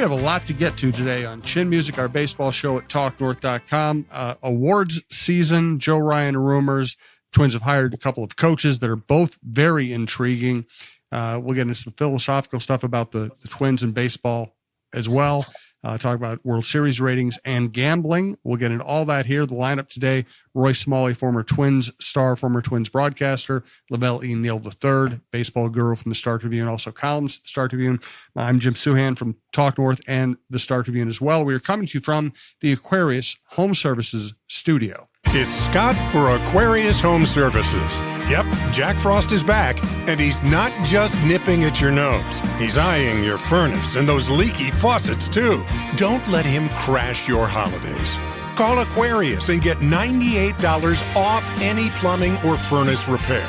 We have a lot to get to today on Chin Music, our baseball show at TalkNorth.com. Awards season, Joe Ryan rumors. Twins have hired a couple of coaches that are both very intriguing. We'll get into some philosophical stuff about the Twins and baseball as well. Talk about World Series ratings and gambling. We'll get into all that here. The lineup today: Roy Smalley, former Twins star, former Twins broadcaster; LaVelle E, Neal III, baseball guru from the Star Tribune, also columnist at the Star Tribune. I'm Jim Souhan from Talk North and the Star Tribune as well. We are coming to you from the Aquarius Home Services studio. It's Scott for Aquarius Home Services. Yep, Jack Frost is back, and he's not just nipping at your nose. He's eyeing your furnace and those leaky faucets, too. Don't let him crash your holidays. Call Aquarius and get $98 off any plumbing or furnace repair.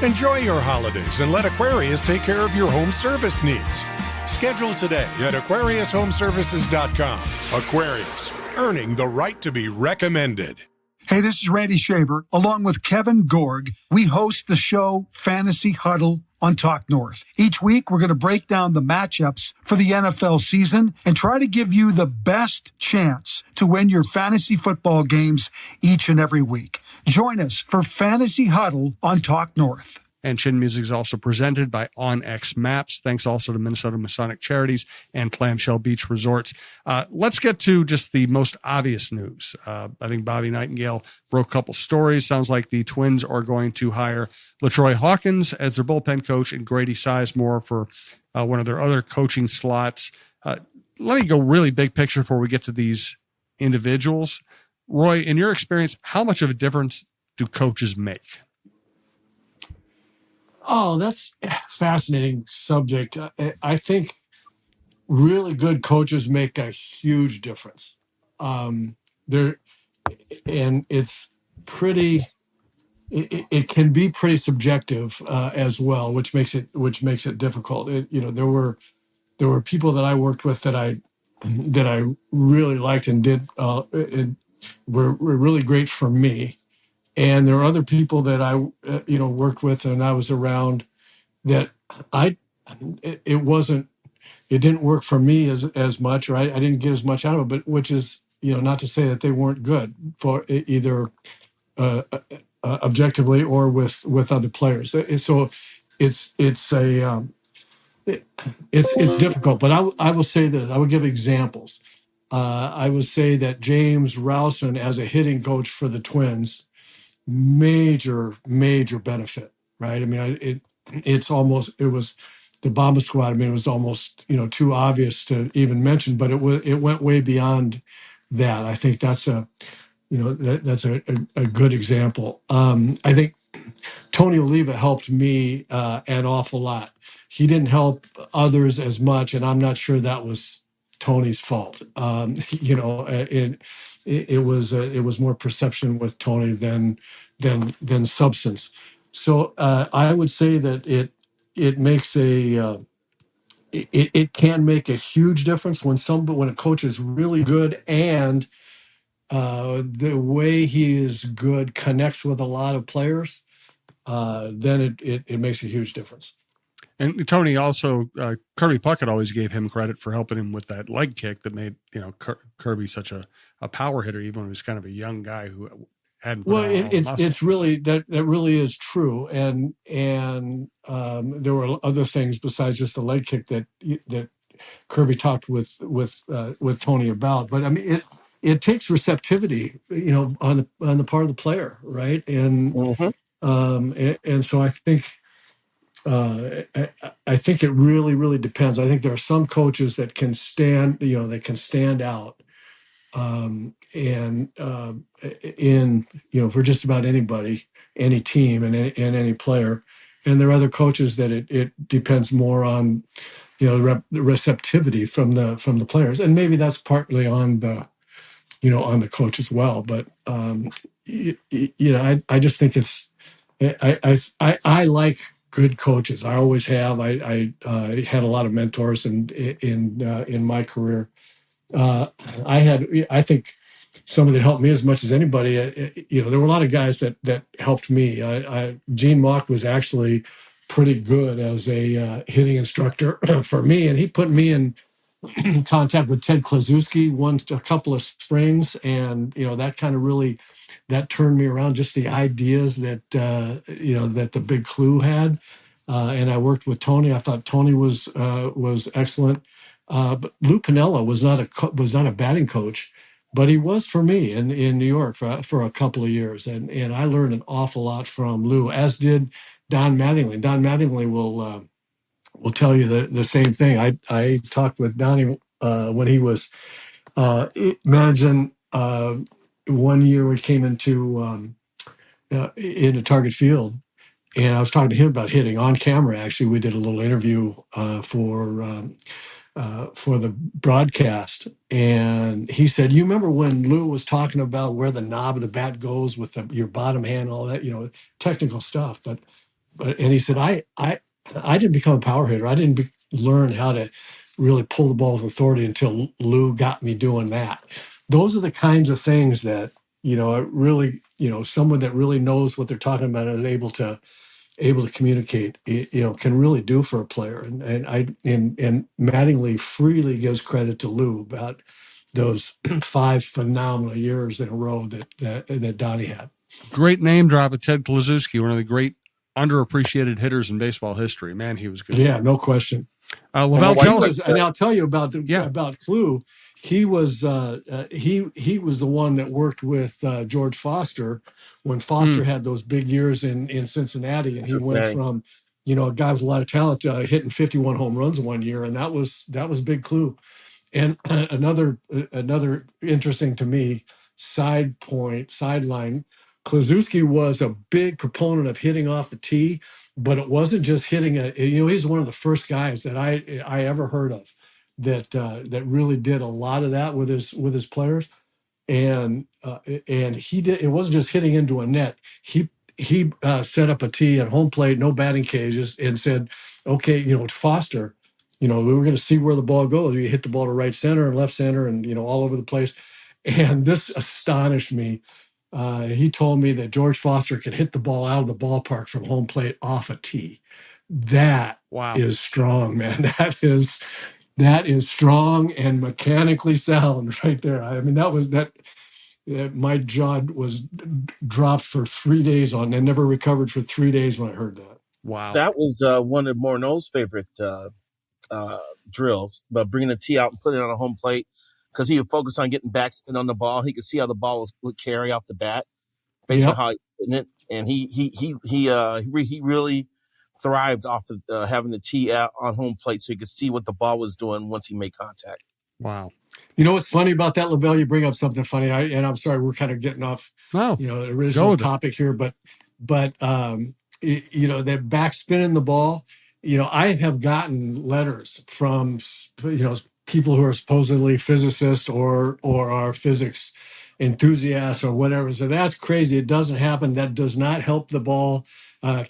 Enjoy your holidays and let Aquarius take care of your home service needs. Schedule today at AquariusHomeservices.com. Aquarius, earning the right to be recommended. Hey, this is Randy Shaver. Along with Kevin Gorg, we host the show Fantasy Huddle on Talk North. Each week, we're going to break down the matchups for the NFL season and try to give you the best chance to win your fantasy football games each and every week. Join us for Fantasy Huddle on Talk North. And Chin Music is also presented by OnX Maps. Thanks also to Minnesota Masonic Charities and Clamshell Beach Resorts. Let's get to just the most obvious news. I think Bobby Nightingale broke a couple stories. Sounds like the Twins are going to hire LaTroy Hawkins as their bullpen coach and Grady Sizemore for one of their other coaching slots. Let me go really big picture before we get to these individuals. Roy, in your experience, how much of a difference do coaches make? Oh, that's a fascinating subject. I think really good coaches make a huge difference. And it's pretty. It can be pretty subjective as well, which makes it difficult. There were people that I worked with that I really liked and did were really great for me. And there are other people that I, worked with and I was around that it didn't work for me as much, or I didn't get as much out of it, but which is, not to say that they weren't good for either objectively or with other players. So it's difficult, but I will say that I will give examples. I would say that James Rowson as a hitting coach for the Twins, major benefit, right? I mean, it was the Bomba Squad. I mean, it was almost too obvious to even mention, but it went way beyond that. I think that's a good example. I think Tony Oliva helped me an awful lot. He didn't help others as much, and I'm not sure that was Tony's fault. It was more perception with Tony than substance. So I would say that it makes it can make a huge difference when a coach is really good and the way he is good connects with a lot of players. Then it makes a huge difference. And Tony also, Kirby Puckett always gave him credit for helping him with that leg kick that made, Kirby such a power hitter, even when he was kind of a young guy who hadn't. Well, it's really, that really is true. And there were other things besides just the leg kick that Kirby talked with Tony about. But I mean, it takes receptivity, on the part of the player. Right. And, and so I think, I think it really, really depends. I think there are some coaches that can stand, that can stand out, for just about anybody, any team, and any player. And there are other coaches that it depends more on, the receptivity from the players, and maybe that's partly on the, on the coach as well. But I just think it's, I like good coaches. I always have. I had a lot of mentors in my career. I think somebody that helped me as much as anybody. There were a lot of guys that helped me. Gene Mauch was actually pretty good as a hitting instructor for me, and he put me in contact with Ted Klaczewski a couple of springs, and that kind of really that turned me around. Just the ideas that that the Big Clue had, and I worked with Tony. I thought Tony was excellent. But Lou Piniella was not a batting coach, but he was for me in New York for a couple of years, and I learned an awful lot from Lou, as did Don Mattingly. Don Mattingly will tell you the same thing. I talked with Donnie when he was managing. One year we came into Target Field, and I was talking to him about hitting on camera. Actually, we did a little interview for the broadcast, and he said, "You remember when Lou was talking about where the knob of the bat goes with your bottom hand, all that, technical stuff." And he said, I didn't become a power hitter. I didn't learn how to really pull the ball with authority until Lou got me doing that. Those are the kinds of things that, really, someone that really knows what they're talking about and is able to communicate, can really do for a player. And Mattingly freely gives credit to Lou about those 5 phenomenal years in a row that Donnie had. Great name drop of Ted Klaczewski, one of the great underappreciated hitters in baseball history. Man, he was good. Yeah, no question. LaVelle, tell us. And I'll tell you about Clue. He was he was the one that worked with George Foster when Foster had those big years in Cincinnati, and he went from a guy with a lot of talent hitting 51 home runs one year, and that was Big Clue. And another interesting to me sideline, Klaczewski was a big proponent of hitting off the tee, but it wasn't just hitting he's one of the first guys that I ever heard of that really did a lot of that with his players. And he did. It wasn't just hitting into a net. He set up a tee at home plate, no batting cages, and said, "Okay, Foster, we're going to see where the ball goes. You hit the ball to right center and left center, and all over the place." And this astonished me. He told me that George Foster could hit the ball out of the ballpark from home plate off a tee. That is strong, man. That is strong and mechanically sound right there. I mean, my jaw was dropped for 3 days and never recovered for 3 days when I heard that. Wow. That was one of Morneau's favorite drills, but bringing the tee out and putting it on a home plate because he would focus on getting backspin on the ball. He could see how the ball would carry off the bat based on how he hitting it. And he really thrived off of having the tee out on home plate so he could see what the ball was doing once he made contact. Wow. You know what's funny about that, LaVelle? You bring up something funny, and I'm sorry, we're kind of getting off the original topic here, but that backspinning the ball, I have gotten letters from people who are supposedly physicists or are physics enthusiasts or whatever. So that's crazy. It doesn't happen. That does not help the ball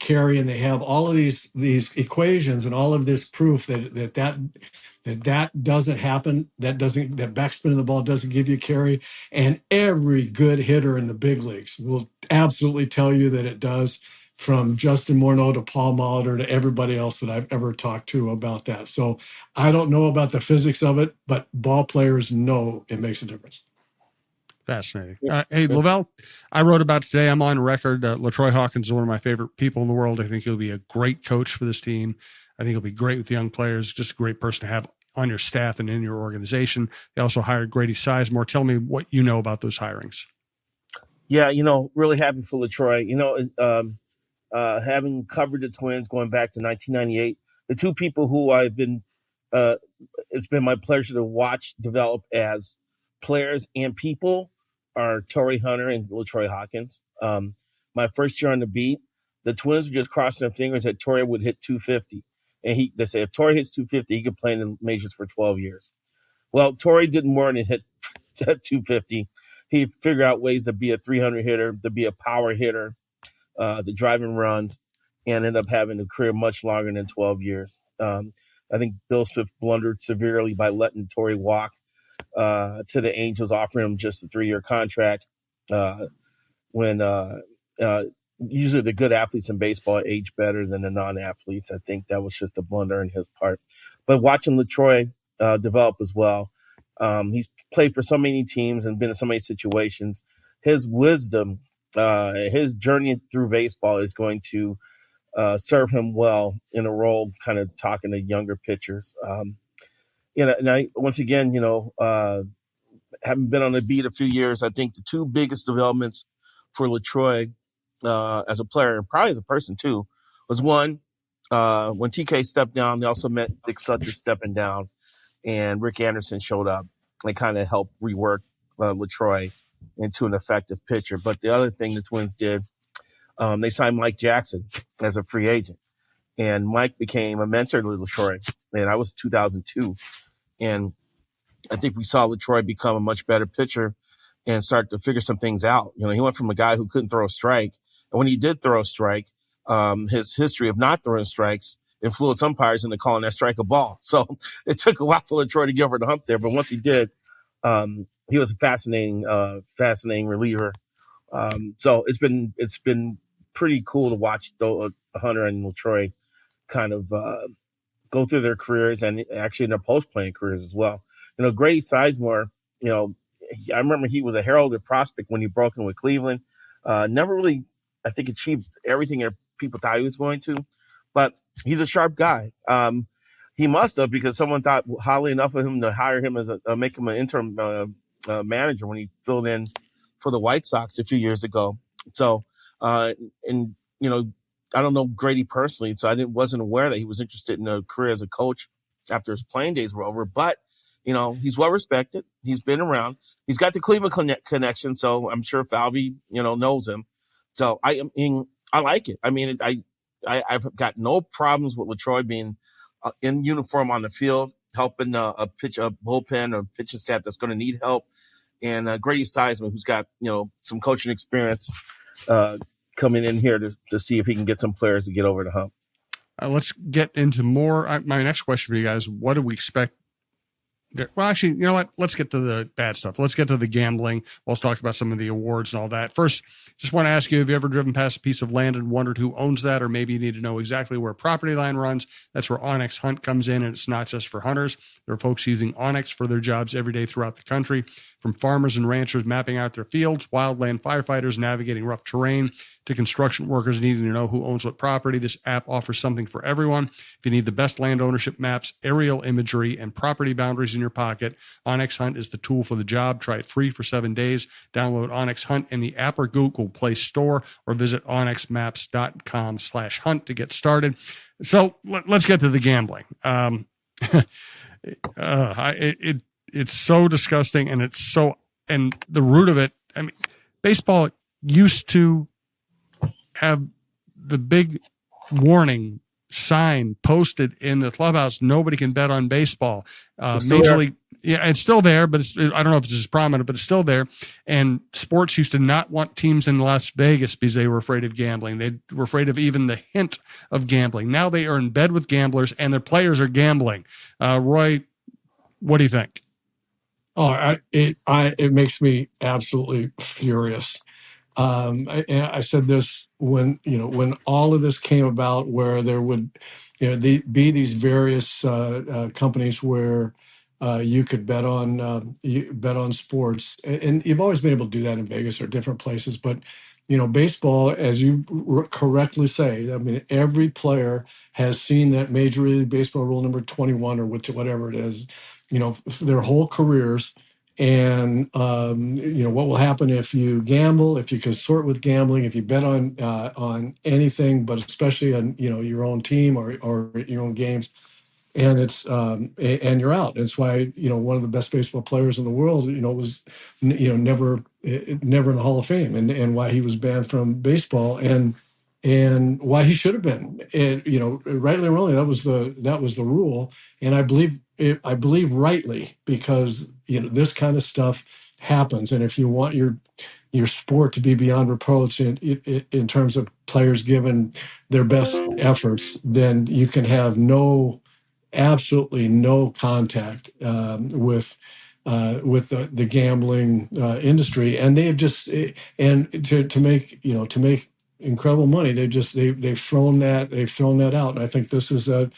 carry. And they have all of these equations and all of this proof that doesn't happen. That backspin of the ball doesn't give you carry. And every good hitter in the big leagues will absolutely tell you that it does, from Justin Morneau to Paul Molitor to everybody else that I've ever talked to about that. So I don't know about the physics of it, but ball players know it makes a difference. Fascinating. Hey, LaVelle, I wrote about today. I'm on record. LaTroy Hawkins is one of my favorite people in the world. I think he'll be a great coach for this team. I think he'll be great with young players. Just a great person to have on your staff and in your organization. They also hired Grady Sizemore. Tell me what you know about those hirings. Yeah, really happy for LaTroy. Having covered the Twins going back to 1998, the two people who I've been, it's been my pleasure to watch develop as players and people are Torrey Hunter and LaTroy Hawkins. My first year on the beat, the Twins were just crossing their fingers that Torrey would hit 250. And they say if Torrey hits 250, he could play in the majors for 12 years. Well, Torrey did more than hit 250. He figured out ways to be a 300 hitter, to be a power hitter, the driving runs, and ended up having a career much longer than 12 years. I think Bill Smith blundered severely by letting Torrey walk to the Angels, offering him just a 3-year contract. When usually the good athletes in baseball age better than the non-athletes. I think that was just a blunder on his part. But watching LaTroy develop as well. He's played for so many teams and been in so many situations. His wisdom, his journey through baseball is going to serve him well in a role kind of talking to younger pitchers. And I, once again, having been on the beat a few years, I think the two biggest developments for LaTroy as a player and probably as a person too was one, when TK stepped down, they also met Dick Sutter stepping down, and Rick Anderson showed up and kind of helped rework LaTroy into an effective pitcher. But the other thing the Twins did, they signed Mike Jackson as a free agent, and Mike became a mentor to LaTroy, and I was 2002. And I think we saw LaTroy become a much better pitcher and start to figure some things out. He went from a guy who couldn't throw a strike, and when he did throw a strike, his history of not throwing strikes influenced umpires into calling that strike a ball. So it took a while for LaTroy to get over the hump there, but once he did, he was a fascinating reliever. So it's been pretty cool to watch Hunter and LaTroy kind of go through their careers and actually in their post-playing careers as well. Grady Sizemore, I remember he was a heralded prospect when he broke in with Cleveland. Never really, I think, achieved everything that people thought he was going to, but he's a sharp guy. He must have, because someone thought highly enough of him to hire him as make him an interim manager when he filled in for the White Sox a few years ago. So, I don't know Grady personally, so wasn't aware that he was interested in a career as a coach after his playing days were over. But he's well respected. He's been around. He's got the Cleveland connection, so I'm sure Falvey, knows him. So I like it. I mean, I've got no problems with LaTroy being in uniform on the field, helping a bullpen or pitching staff that's going to need help, and Grady Sizemore, who's got some coaching experience, coming in here to see if he can get some players to get over the hump. Let's get into more. My next question for you guys: what do we expect? Well, actually, you know what? Let's get to the bad stuff. Let's get to the gambling. We'll talk about some of the awards and all that. First, just want to ask you, have you ever driven past a piece of land and wondered who owns that? Or maybe you need to know exactly where a property line runs. That's where Onyx Hunt comes in, and it's not just for hunters. There are folks using Onyx for their jobs every day throughout the country, from farmers and ranchers mapping out their fields, wildland firefighters navigating rough terrain, to construction workers needing to know who owns what property. This app offers something for everyone. If you need the best land ownership maps, aerial imagery, and property boundaries in your pocket, Onyx Hunt is the tool for the job. Try it free for 7 days. Download Onyx Hunt in the app or Google Play Store, or visit onyxmaps.com/hunt to get started. So let's get to the gambling. It's so disgusting, and and the root of it, I mean, baseball used to have the big warning sign posted in the clubhouse: nobody can bet on baseball. Major League, yeah, it's still there, but I don't know if it's as prominent, but it's still there. And sports used to not want teams in Las Vegas because they were afraid of gambling. They were afraid of even the hint of gambling. Now they are in bed with gamblers, and their players are gambling. Roy, what do you think? Oh, it makes me absolutely furious. I said this when all of this came about, where there would be these various companies where you could bet on sports, and you've always been able to do that in Vegas or different places. But baseball, as you correctly say, I mean, every player has seen that Major League Baseball rule number 21 or whatever it is, their whole careers. And what will happen if you gamble, if you consort with gambling, if you bet on anything, but especially on your own team or your own games, and it's and you're out. That's why one of the best baseball players in the world was never in the Hall of Fame, and why he was banned from baseball, and why he should have been. And rightly or wrongly, that was the rule, and I believe rightly, because this kind of stuff happens. And if you want your sport to be beyond reproach in terms of players giving their best efforts, then you can have absolutely no contact with the gambling industry. And they've just and to make incredible money, they've thrown that out. And I think this is a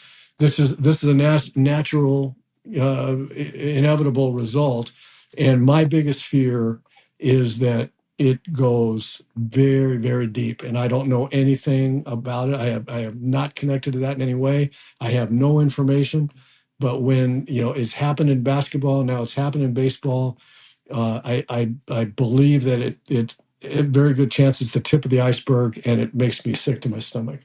natural inevitable result. And my biggest fear is that it goes very, very deep, and I don't know anything about it. I have not connected to that in any way. I have no information. But when it's happened in basketball, now it's happened in baseball. I believe that it very good chance it's the tip of the iceberg, and it makes me sick to my stomach.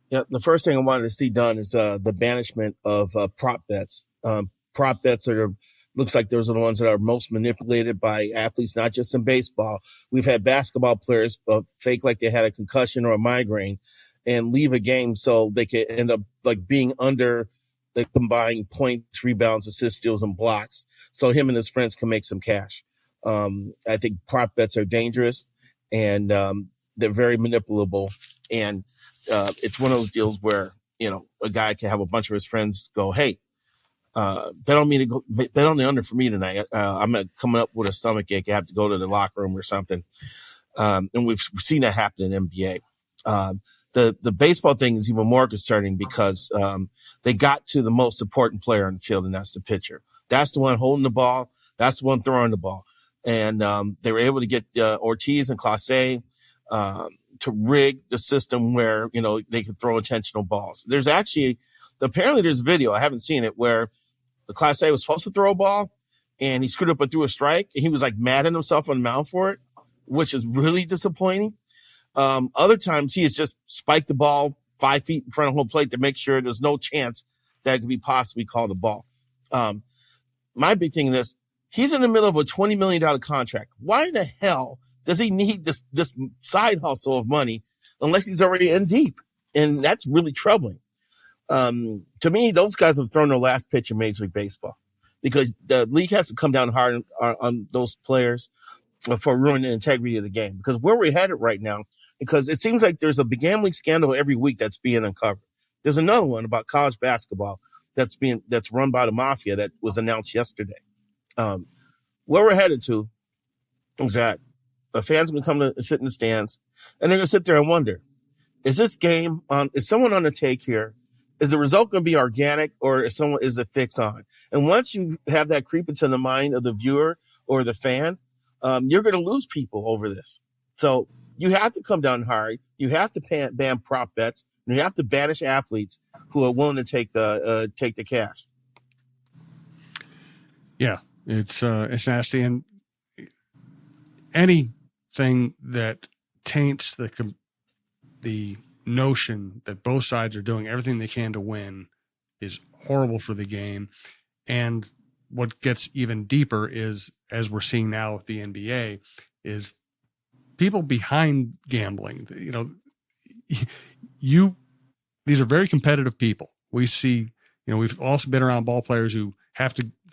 Yeah, the first thing I wanted to see done is the banishment of prop bets. Prop bets looks like those are the ones that are most manipulated by athletes, not just in baseball. We've had basketball players fake like they had a concussion or a migraine and leave a game so they could end up like being under the combined points, rebounds, assists, steals, and blocks. So him and his friends can make some cash. I think prop bets are dangerous, and they're very manipulable. And it's one of those deals where, a guy can have a bunch of his friends go, hey, bet on the under for me tonight. I'm coming up with a stomach ache. I have to go to the locker room or something. And we've seen that happen in NBA. The baseball thing is even more concerning because they got to the most important player on the field, and that's the pitcher. That's the one holding the ball. That's the one throwing the ball. And they were able to get Ortiz and Clase to rig the system where, they could throw intentional balls. Apparently there's video, I haven't seen it, where the Clase was supposed to throw a ball and he screwed up and threw a strike, and he was like mad at himself on the mound for it, which is really disappointing. Other times he has just spiked the ball 5 feet in front of home plate to make sure there's no chance that it could be possibly called a ball. My big thing is he's in the middle of a $20 million contract. Why in the hell does he need this side hustle of money unless he's already in deep? And that's really troubling. To me, those guys have thrown their last pitch in Major League Baseball because the league has to come down hard on those players for ruining the integrity of the game. Because where we're headed right now, because it seems like there's a gambling scandal every week that's being uncovered. There's another one about college basketball that's run by the mafia that was announced yesterday. Where we're headed to is that the fans are going to come to sit in the stands, and they're going to sit there and wonder, is someone on the take here? Is the result going to be organic, or is it fix on? And once you have that creep into the mind of the viewer or the fan, you're going to lose people over this. So you have to come down hard. You have to ban prop bets, and you have to banish athletes who are willing to take the cash. Yeah, it's nasty, and anything that taints the notion that both sides are doing everything they can to win is horrible for the game. And what gets even deeper is, as we're seeing now with the NBA, is people behind gambling. These are very competitive people. We see, we've also been around ball players who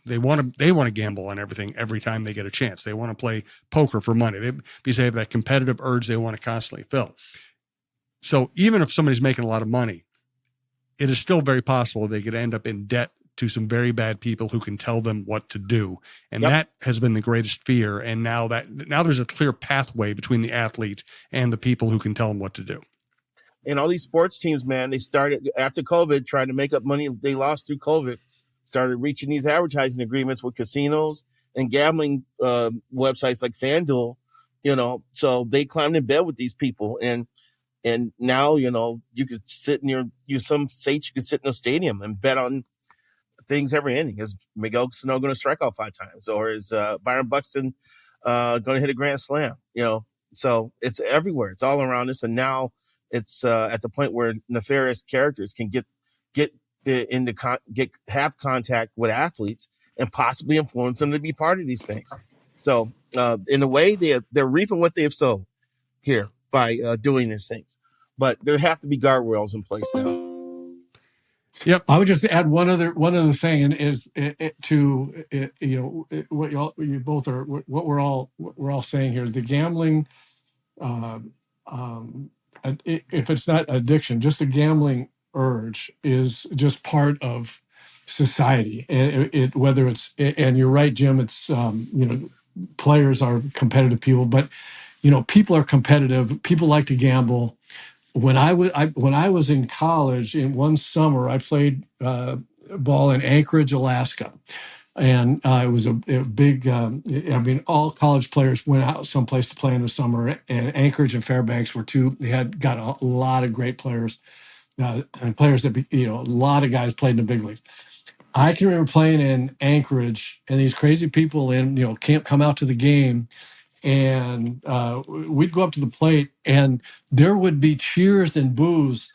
they want to gamble on everything every time they get a chance. They want to play poker for money. Because they have that competitive urge they want to constantly fill. So even if somebody's making a lot of money, it is still very possible they could end up in debt to some very bad people who can tell them what to do. And that has been the greatest fear. And now there's a clear pathway between the athlete and the people who can tell them what to do. And all these sports teams, man, they started after COVID trying to make up money they lost through COVID, started reaching these advertising agreements with casinos and gambling websites like FanDuel, so they climbed in bed with these people. And now, you could sit some states you could sit in a stadium and bet on things every inning. Is Miguel Sano going to strike out 5 times? Or is Byron Buxton going to hit a grand slam? So it's everywhere. It's all around us. And now it's at the point where nefarious characters can have contact with athletes and possibly influence them to be part of these things. So in a way, they're reaping what they have sown here by doing these things. But there have to be guardrails in place now. Yep. I would just add one other thing, and is what you both are, what we're all saying here is the gambling. If it's not addiction, just the gambling urge is just part of society. And whether it's, and you're right, Jim, it's players are competitive people, but people are competitive. People like to gamble. When I was in college, in one summer, I played ball in Anchorage, Alaska. And it was a big, all college players went out someplace to play in the summer. And Anchorage and Fairbanks were they had got a lot of great players, and players that, a lot of guys played in the big leagues. I can remember playing in Anchorage, and these crazy people can't come out to the game. And we'd go up to the plate, and there would be cheers and boos,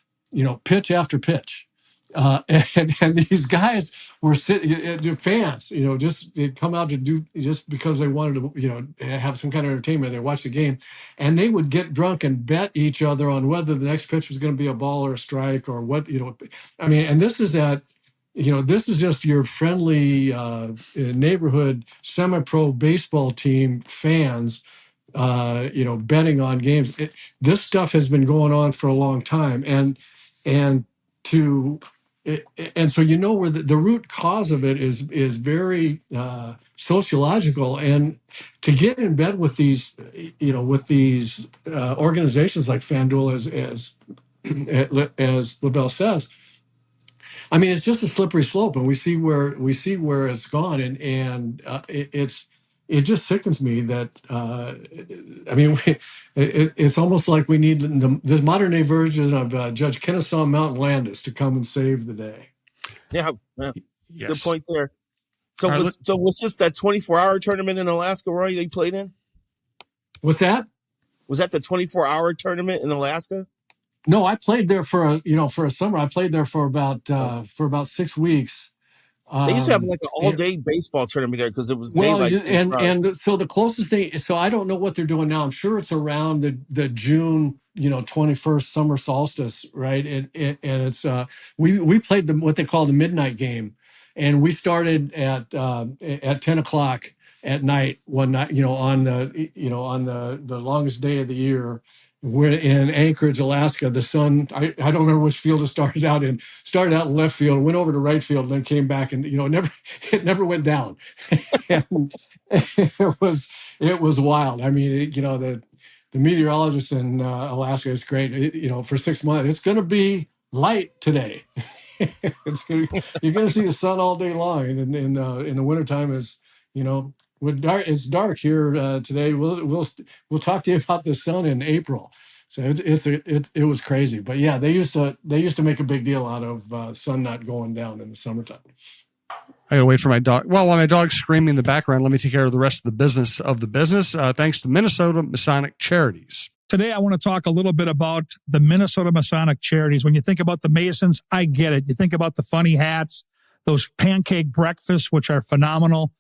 pitch after pitch. And these guys were sitting, fans, just they'd come out to do just because they wanted to, have some kind of entertainment. They watch the game, and they would get drunk and bet each other on whether the next pitch was going to be a ball or a strike or what. And this is this is just your friendly neighborhood semi-pro baseball team fans, betting on games. This stuff has been going on for a long time, and so where the root cause of it is very sociological, and to get in bed with these organizations like FanDuel, as LaVelle says. I mean, it's just a slippery slope, and we see where it's gone, and it just sickens me that it's almost like we need this modern day version of Judge Kennesaw Mountain Landis to come and save the day. Yeah. Yes. Good point there. So was this that 24-hour tournament in Alaska, Roy, that you played in? What's that? Was that the 24-hour tournament in Alaska? No, I played there for a summer. I played there for about 6 weeks. They used to have like an all-day baseball tournament there because it was daylight. And so the closest thing. So I don't know what they're doing now. I'm sure it's around the June 21st summer solstice, right? And it's we played what they call the midnight game, and we started at 10 o'clock at night one night. On the longest day of the year. We're in Anchorage, Alaska. The sun, I don't remember which field it started out in. Started out in left field, went over to right field, and then came back, and it never went down. And it was wild. I mean, the meteorologist in Alaska is great. For 6 months, it's going to be light today. You're going to see the sun all day long, and in the wintertime is it's dark here today. We'll talk to you about the sun in April. So it was crazy, but yeah, they used to make a big deal out of sun not going down in the summertime. I gotta wait for my dog. Well, while my dog's screaming in the background, let me take care of the rest of the business. Thanks to Minnesota Masonic Charities. Today, I want to talk a little bit about the Minnesota Masonic Charities. When you think about the Masons, I get it. You think about the funny hats, those pancake breakfasts, which are phenomenal.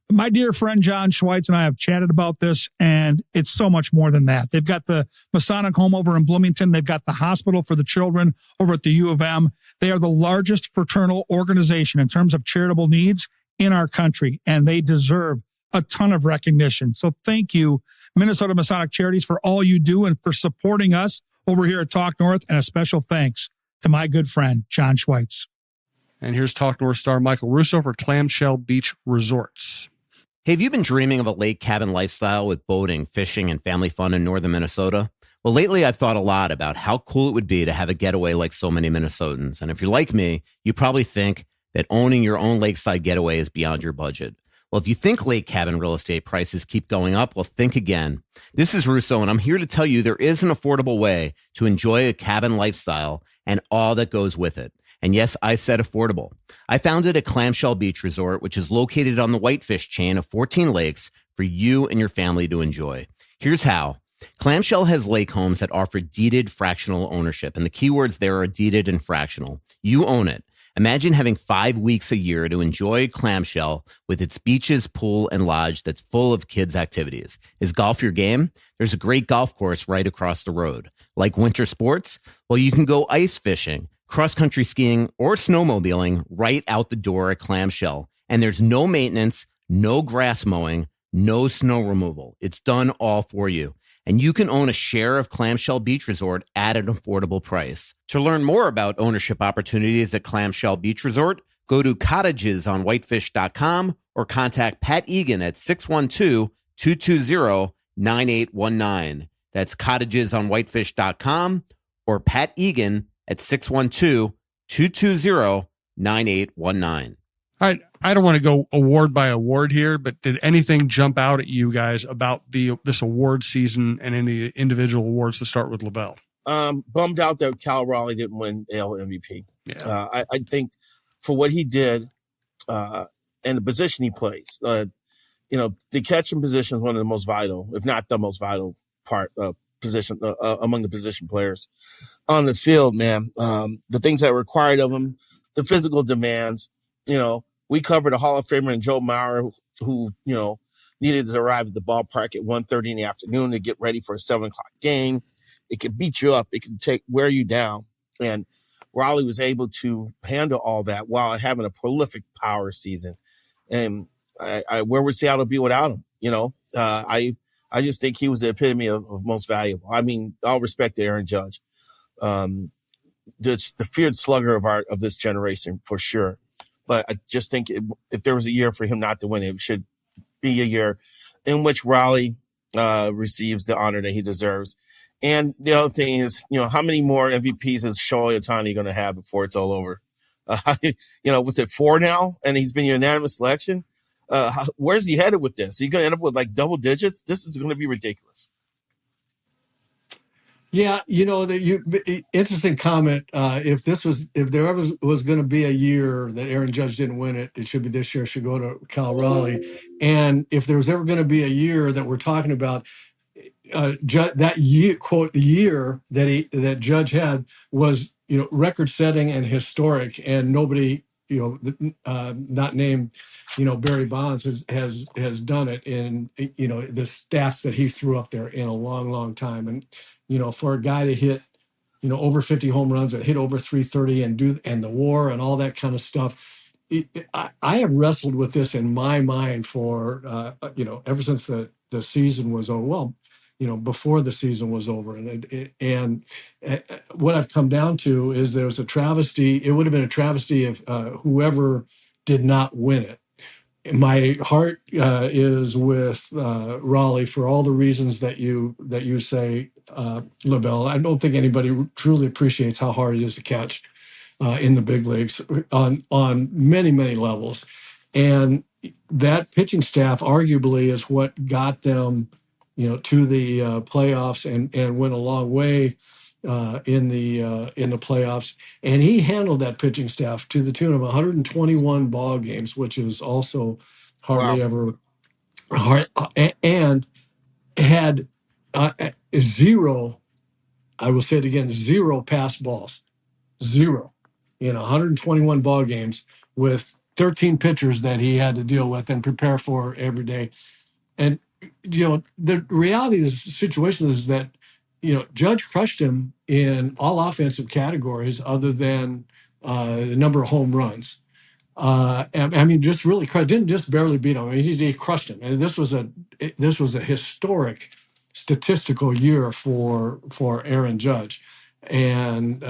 My dear friend John Schweitz and I have chatted about this, and it's so much more than that. They've got the Masonic home over in Bloomington. They've got the hospital for the children over at the U of M. They are the largest fraternal organization in terms of charitable needs in our country, and they deserve a ton of recognition. So thank you, Minnesota Masonic Charities, for all you do and for supporting us over here at Talk North, and a special thanks to my good friend John Schweitz. And here's Talk North star Michael Russo for Clamshell Beach Resorts. Hey, have you been dreaming of a lake cabin lifestyle with boating, fishing, and family fun in northern Minnesota? Well, lately I've thought a lot about how cool it would be to have a getaway like so many Minnesotans. And if you're like me, you probably think that owning your own lakeside getaway is beyond your budget. Well, if you think lake cabin real estate prices keep going up, well, think again. This is Russo, and I'm here to tell you there is an affordable way to enjoy a cabin lifestyle and all that goes with it. And yes, I said affordable. I founded a Clamshell Beach Resort, which is located on the Whitefish chain of 14 lakes for you and your family to enjoy. Here's how. Clamshell has lake homes that offer deeded fractional ownership, and the keywords there are deeded and fractional. You own it. Imagine having 5 weeks a year to enjoy Clamshell with its beaches, pool, and lodge that's full of kids' activities. Is golf your game? There's a great golf course right across the road. Like winter sports? Well, you can go ice fishing, cross-country skiing, or snowmobiling right out the door at Clamshell. And there's no maintenance, no grass mowing, no snow removal. It's done all for you. And you can own a share of Clamshell Beach Resort at an affordable price. To learn more about ownership opportunities at Clamshell Beach Resort, go to cottagesonwhitefish.com or contact Pat Egan at 612-220-9819. That's cottagesonwhitefish.com or Pat Egan at 612-220-9819. 9819. I don't want to go award by award here, but did anything jump out at you guys about this award season and any individual awards to start with LaVelle? Bummed out that Cal Raleigh didn't win AL MVP. Yeah. I think for what he did and the position he plays, the catching position is one of the most vital, if not the most vital position among the position players on the field, man. The things that are required of him, the physical demands, we covered a Hall of Famer in Joe Mauer who needed to arrive at the ballpark at 1:30 in the afternoon to get ready for a 7 o'clock game. It can beat you up. It can wear you down. And Raleigh was able to handle all that while having a prolific power season. And where would Seattle be without him? I just think he was the epitome of most valuable. I mean, all respect to Aaron Judge. The feared slugger of this generation for sure. But I just think if there was a year for him not to win, it should be a year in which Raleigh receives the honor that he deserves. And the other thing is, how many more MVPs is Shohei Ohtani going to have before it's all over? Was it 4 now? And he's been a unanimous selection. Where's he headed with this? Are you going to end up with like double digits? This is going to be ridiculous. Yeah, interesting comment. If there ever was going to be a year that Aaron Judge didn't win it, it should be this year. It should go to Cal Raleigh. And if there was ever going to be a year that we're talking about, that year, quote, the year that Judge had was record setting and historic, and nobody not named Barry Bonds has done it in the stats that he threw up there in a long time. And for a guy to hit over 50 home runs and hit over 330 and the WAR and all that kind of stuff, I have wrestled with this in my mind for ever since the season was over. Well, before the season was over, and what I've come down to is there was a travesty. It would have been a travesty if whoever did not win it. My heart is with Raleigh for all the reasons that you say, LaVelle. I don't think anybody truly appreciates how hard it is to catch in the big leagues on many levels, and that pitching staff arguably is what got them to the playoffs and went a long way in the playoffs. And he handled that pitching staff to the tune of 121 ball games, which is also hardly ever hard, and had zero. I will say it again: zero pass balls, zero in 121 ball games with 13 pitchers that he had to deal with and prepare for every day. And the reality of the situation is that Judge crushed him in all offensive categories other than the number of home runs. I mean, just really didn't just barely beat him. I mean, he crushed him, and this was a historic statistical year for Aaron Judge. And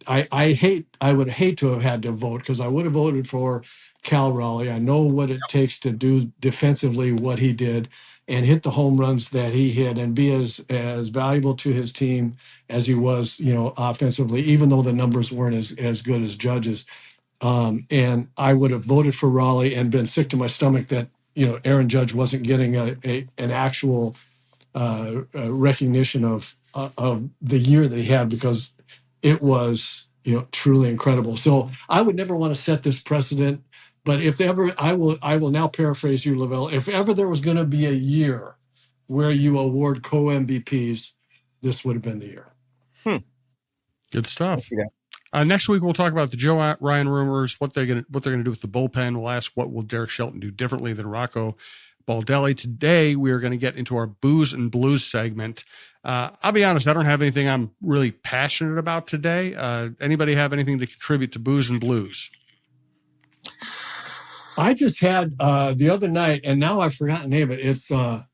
I would hate to have had to vote, because I would have voted for Cal Raleigh. I know what it takes to do defensively what he did and hit the home runs that he hit and be as valuable to his team as he was, offensively, even though the numbers weren't as good as Judge's. And I would have voted for Raleigh and been sick to my stomach that, Aaron Judge wasn't getting an actual recognition of the year that he had, because it was, truly incredible. So I would never want to set this precedent. But if ever, I will now paraphrase you, LaVelle. If ever there was going to be a year where you award co-MVPs, this would have been the year. Good stuff. Next week we'll talk about the Joe Ryan rumors, what they're going to do with the bullpen. We'll ask what will Derek Shelton do differently than Rocco Baldelli. Today we are going to get into our Booze and Blues segment. I'll be honest, I don't have anything I'm really passionate about today. Anybody have anything to contribute to Booze and Blues? I just had the other night, and now I've forgotten the name of it. It's I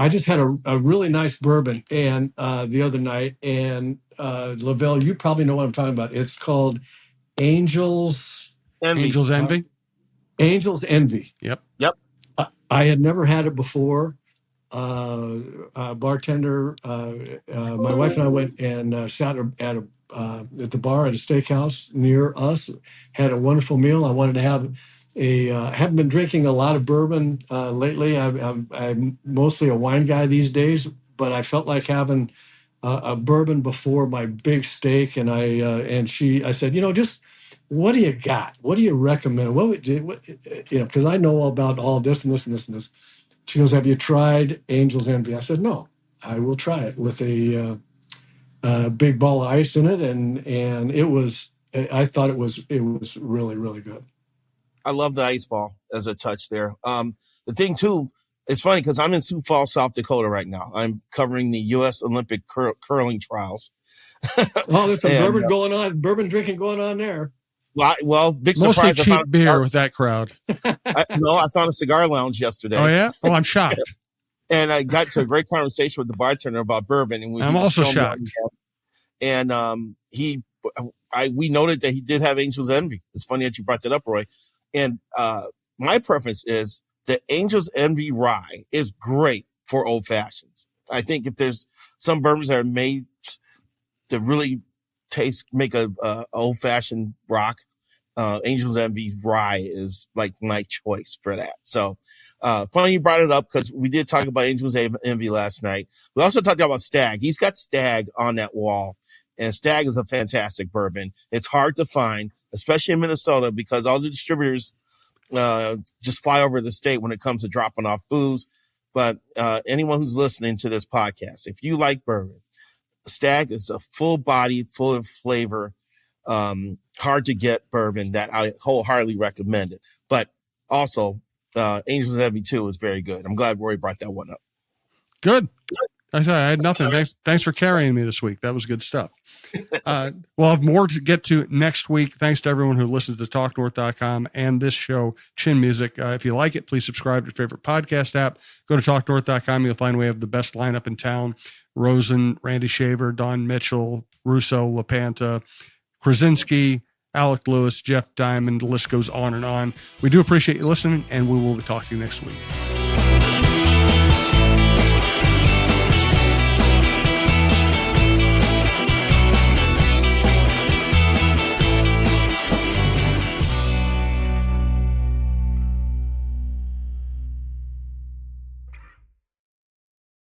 just had a really nice bourbon and the other night, and LaVelle, you probably know what I'm talking about. It's called Angels Envy. Angels Envy. Angels Envy. Yep. I had never had it before. Bartender, my wife and I went and sat at at the bar at a steakhouse near us. Had a wonderful meal. I wanted to have haven't been drinking a lot of bourbon lately. I'm mostly a wine guy these days, but I felt like having a bourbon before my big steak. And I said, just what do you got? What do you recommend? Because I know about all this and this and this and this. She goes, have you tried Angel's Envy? I said, no, I will try it with a big ball of ice in it. And I thought it was really, really good. I love the ice ball as a touch there. The thing too, it's funny because I'm in Sioux Falls, South Dakota right now. I'm covering the U.S. Olympic curling trials. Oh, there's some bourbon drinking going on there. Well, big Mostly surprise. cheap beer with that crowd. I found a cigar lounge yesterday. Oh yeah? Oh, I'm shocked. And I got to a great conversation with the bartender about bourbon. And I'm also shocked. And we noted that he did have Angel's Envy. It's funny that you brought that up, Roy. And my preference is the Angel's Envy rye is great for old fashions. I think if there's some bourbons that are made to really make a old fashioned rock, Angel's Envy rye is like my choice for that. So funny you brought it up because we did talk about Angel's Envy last night. We also talked about Stag. He's got Stag on that wall, and Stag is a fantastic bourbon. It's hard to find, especially in Minnesota, because all the distributors just fly over the state when it comes to dropping off booze. But anyone who's listening to this podcast, if you like bourbon, Stag is a full-bodied, full of flavor, hard to get bourbon that I wholeheartedly recommend it. But also, Angel's Envy 2 is very good. I'm glad Rory brought that one up. Good. I said I had nothing. Thanks for carrying me this week. That was good stuff. We'll have more to get to next week. Thanks to everyone who listens to TalkNorth.com and this show, Chin Music. If you like it, please subscribe to your favorite podcast app. Go to TalkNorth.com. You'll find we have the best lineup in town. Rosen, Randy Shaver, Don Mitchell, Russo, LaPanta, Krasinski, Alec Lewis, Jeff Diamond. The list goes on and on. We do appreciate you listening, and we will be talking to you next week.